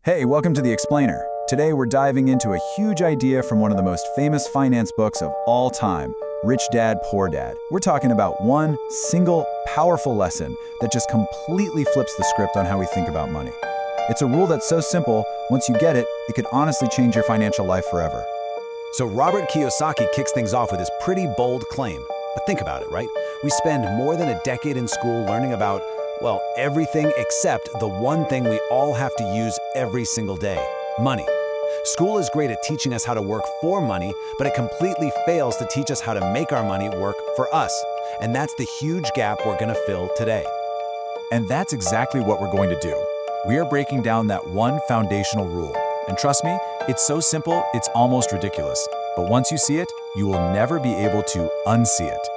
Hey, welcome to The Explainer. Today we're diving into a huge idea from one of the most famous finance books of all time, Rich Dad, Poor Dad. We're talking about one single, powerful lesson that just completely flips the script on how we think about money. It's a rule that's so simple, once you get it, it could honestly change your financial life forever. So Robert Kiyosaki kicks things off with his pretty bold claim. But think about it, right? We spend more than a decade in school learning about, well, everything except the one thing we all have to use every single day, money. School is great at teaching us how to work for money, but it completely fails to teach us how to make our money work for us. And that's the huge gap we're going to fill today. And that's exactly what we're going to do. We are breaking down that one foundational rule. And trust me, it's so simple, it's almost ridiculous. But once you see it, you will never be able to unsee it.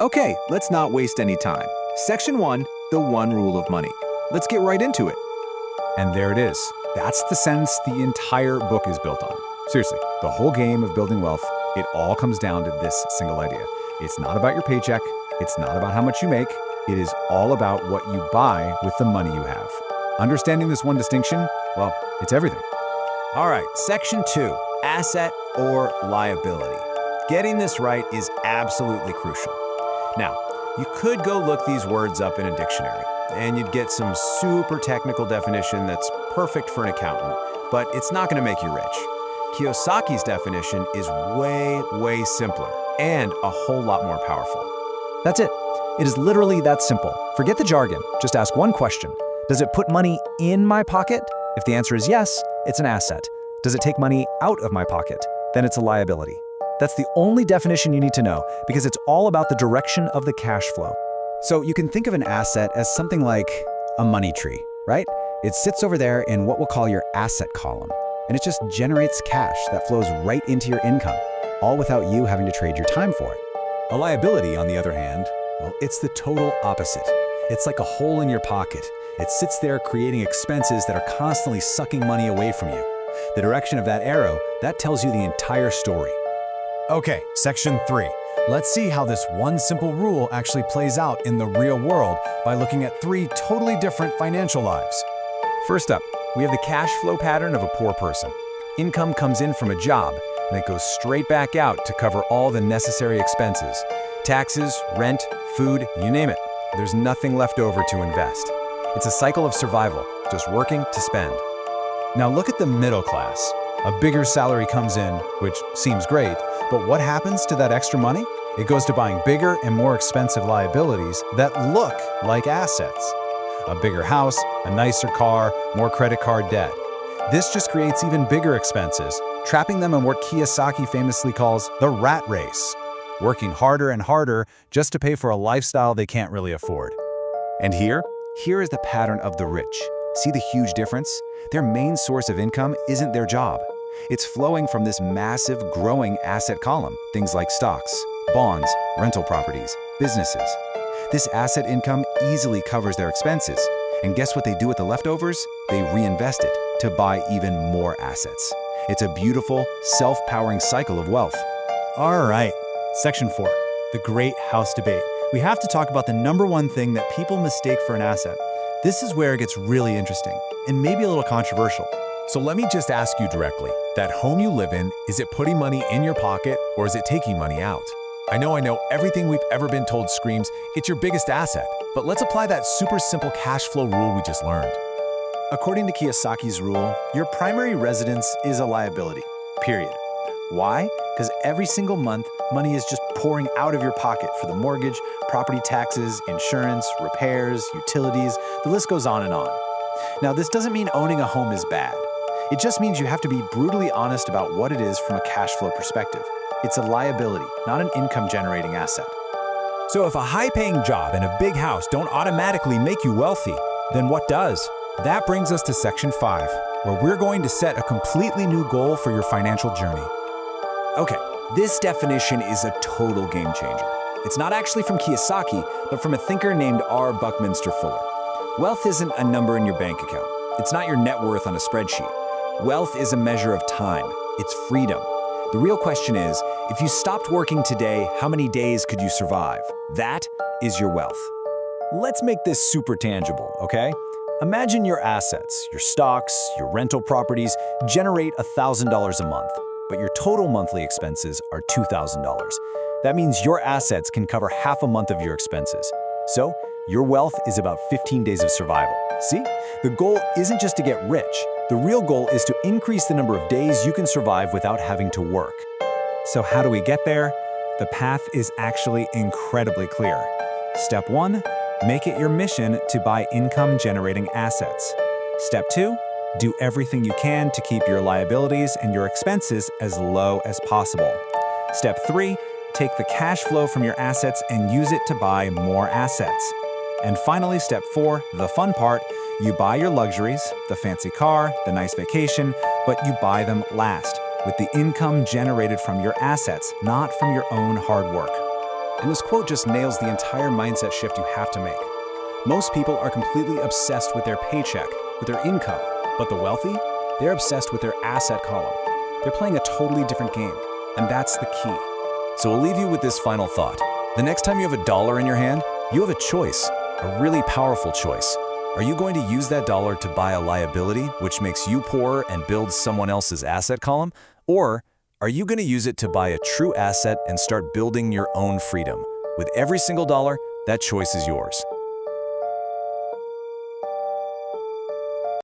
Okay, let's not waste any time. Section 1, the one rule of money. Let's get right into it. And there it is. That's the sentence the entire book is built on. Seriously, the whole game of building wealth, it all comes down to this single idea. It's not about your paycheck. It's not about how much you make. It is all about what you buy with the money you have. Understanding this one distinction, well, it's everything. All right, Section 2, asset or liability. Getting this right is absolutely crucial. Now, you could go look these words up in a dictionary, and you'd get some super technical definition that's perfect for an accountant, but it's not going to make you rich. Kiyosaki's definition is way simpler and a whole lot more powerful. That's it. It is literally that simple. Forget the jargon. Just ask one question. Does it put money in my pocket? If the answer is yes, it's an asset. Does it take money out of my pocket? Then it's a liability. That's the only definition you need to know, because it's all about the direction of the cash flow. So you can think of an asset as something like a money tree, right? It sits over there in what we'll call your asset column, and it just generates cash that flows right into your income, all without you having to trade your time for it. A liability, on the other hand, well, it's the total opposite. It's like a hole in your pocket. It sits there creating expenses that are constantly sucking money away from you. The direction of that arrow, that tells you the entire story. Okay, Section 3. Let's see how this one simple rule actually plays out in the real world by looking at 3 totally different financial lives. First up, we have the cash flow pattern of a poor person. Income comes in from a job, and it goes straight back out to cover all the necessary expenses. Taxes, rent, food, you name it. There's nothing left over to invest. It's a cycle of survival, just working to spend. Now look at the middle class. A bigger salary comes in, which seems great, but what happens to that extra money? It goes to buying bigger and more expensive liabilities that look like assets. A bigger house, a nicer car, more credit card debt. This just creates even bigger expenses, trapping them in what Kiyosaki famously calls the rat race, working harder and harder just to pay for a lifestyle they can't really afford. And here is the pattern of the rich. See the huge difference? Their main source of income isn't their job. It's flowing from this massive, growing asset column, things like stocks, bonds, rental properties, businesses. This asset income easily covers their expenses. And guess what they do with the leftovers? They reinvest it to buy even more assets. It's a beautiful, self-powering cycle of wealth. All right, Section 4, the great house debate. We have to talk about the number one thing that people mistake for an asset. This is where it gets really interesting, and maybe a little controversial. So let me just ask you directly, that home you live in, is it putting money in your pocket or is it taking money out? I know everything we've ever been told screams, it's your biggest asset, but let's apply that super simple cash flow rule we just learned. According to Kiyosaki's rule, your primary residence is a liability, period. Why? Because every single month, money is just pouring out of your pocket for the mortgage, property taxes, insurance, repairs, utilities, the list goes on and on. Now, this doesn't mean owning a home is bad. It just means you have to be brutally honest about what it is from a cash flow perspective. It's a liability, not an income-generating asset. So if a high-paying job and a big house don't automatically make you wealthy, then what does? That brings us to Section 5, where we're going to set a completely new goal for your financial journey. Okay, this definition is a total game changer. It's not actually from Kiyosaki, but from a thinker named R. Buckminster Fuller. Wealth isn't a number in your bank account. It's not your net worth on a spreadsheet. Wealth is a measure of time. It's freedom. The real question is, if you stopped working today, how many days could you survive? That is your wealth. Let's make this super tangible, okay? Imagine your assets, your stocks, your rental properties generate $1,000 a month, but your total monthly expenses are $2,000. That means your assets can cover half a month of your expenses. So, your wealth is about 15 days of survival. See? The goal isn't just to get rich. The real goal is to increase the number of days you can survive without having to work. So how do we get there? The path is actually incredibly clear. Step 1, make it your mission to buy income-generating assets. Step 2, do everything you can to keep your liabilities and your expenses as low as possible. Step 3, take the cash flow from your assets and use it to buy more assets. And finally, step 4, the fun part, you buy your luxuries, the fancy car, the nice vacation, but you buy them last, with the income generated from your assets, not from your own hard work. And this quote just nails the entire mindset shift you have to make. Most people are completely obsessed with their paycheck, with their income, but the wealthy, they're obsessed with their asset column. They're playing a totally different game, and that's the key. So we'll leave you with this final thought. The next time you have $1 in your hand, you have a choice, a really powerful choice. Are you going to use that dollar to buy a liability, which makes you poorer and builds someone else's asset column? Or are you going to use it to buy a true asset and start building your own freedom? With every single dollar, that choice is yours.